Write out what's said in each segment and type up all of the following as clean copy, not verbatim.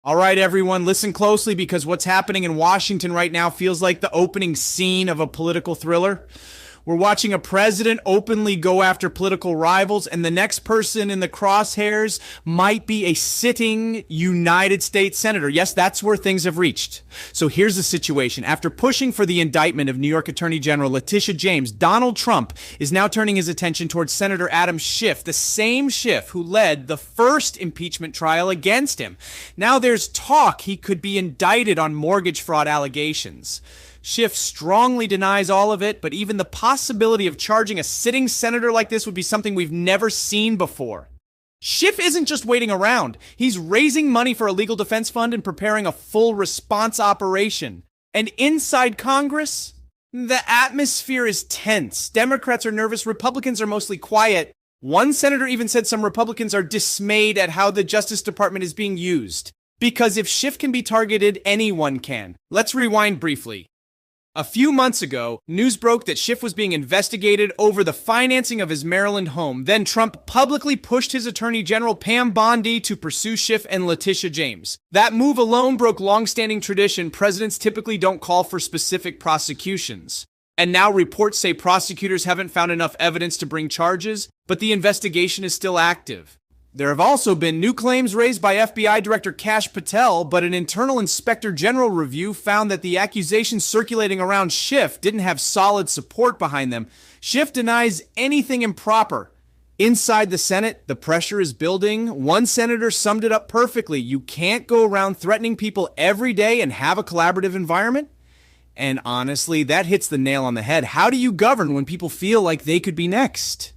All right, everyone, listen closely because what's happening in Washington right now feels like the opening scene of a political thriller. We're watching a president openly go after political rivals, and the next person in the crosshairs might be a sitting United States senator. Yes, that's where things have reached. So here's the situation. After pushing for the indictment of New York Attorney General Letitia James, Donald Trump is now turning his attention towards Senator Adam Schiff, the same Schiff who led the first impeachment trial against him. Now there's talk he could be indicted on mortgage fraud allegations. Schiff strongly denies all of it, but even the possibility of charging a sitting senator like this would be something we've never seen before. Schiff isn't just waiting around. He's raising money for a legal defense fund and preparing a full response operation. And inside Congress, the atmosphere is tense. Democrats are nervous. Republicans are mostly quiet. One senator even said some Republicans are dismayed at how the Justice Department is being used. Because if Schiff can be targeted, anyone can. Let's rewind briefly. A few months ago, news broke that Schiff was being investigated over the financing of his Maryland home. Then Trump publicly pushed his Attorney General Pam Bondi to pursue Schiff and Letitia James. That move alone broke long-standing tradition. Presidents typically don't call for specific prosecutions. And now reports say prosecutors haven't found enough evidence to bring charges, but the investigation is still active. There have also been new claims raised by FBI Director Kash Patel, but an internal inspector general review found that the accusations circulating around Schiff didn't have solid support behind them. Schiff denies anything improper. Inside the Senate, the pressure is building. One senator summed it up perfectly. You can't go around threatening people every day and have a collaborative environment. And honestly, that hits the nail on the head. How do you govern when people feel like they could be next?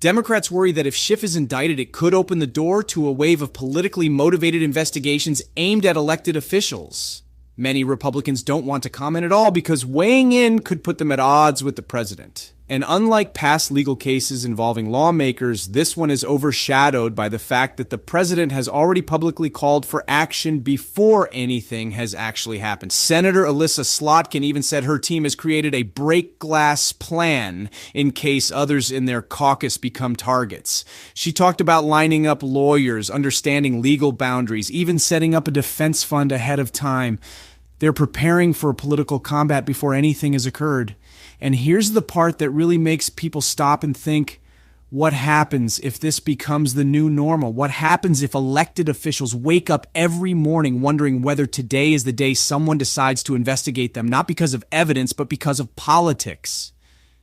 Democrats worry that if Schiff is indicted, it could open the door to a wave of politically motivated investigations aimed at elected officials. Many Republicans don't want to comment at all because weighing in could put them at odds with the president. And unlike past legal cases involving lawmakers, this one is overshadowed by the fact that the president has already publicly called for action before anything has actually happened. Senator Alyssa Slotkin even said her team has created a break glass plan in case others in their caucus become targets. She talked about lining up lawyers, understanding legal boundaries, even setting up a defense fund ahead of time. They're preparing for political combat before anything has occurred. And here's the part that really makes people stop and think, what happens if this becomes the new normal? What happens if elected officials wake up every morning wondering whether today is the day someone decides to investigate them, not because of evidence, but because of politics?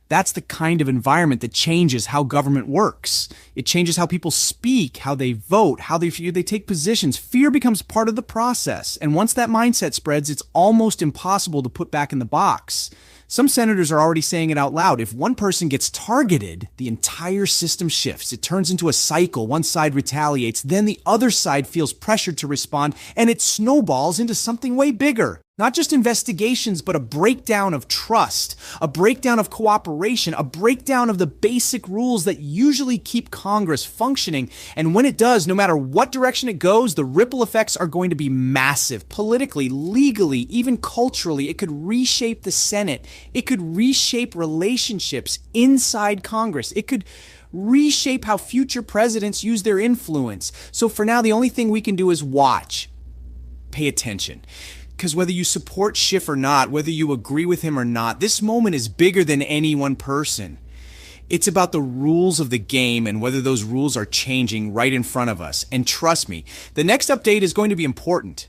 That's the kind of environment that changes how government works. It changes how people speak, how they vote, how they take positions. Fear becomes part of the process. And once that mindset spreads, it's almost impossible to put back in the box. Some senators are already saying it out loud. If one person gets targeted, the entire system shifts. It turns into a cycle. One side retaliates, then the other side feels pressured to respond, and it snowballs into something way bigger. Not just investigations, but a breakdown of trust, a breakdown of cooperation, a breakdown of the basic rules that usually keep Congress functioning. And when it does, no matter what direction it goes, the ripple effects are going to be massive. Politically, legally, even culturally, it could reshape the Senate. It could reshape relationships inside Congress. It could reshape how future presidents use their influence. So for now, the only thing we can do is watch. Pay attention. Because whether you support Schiff or not, whether you agree with him or not, this moment is bigger than any one person. It's about the rules of the game and whether those rules are changing right in front of us. And trust me, the next update is going to be important.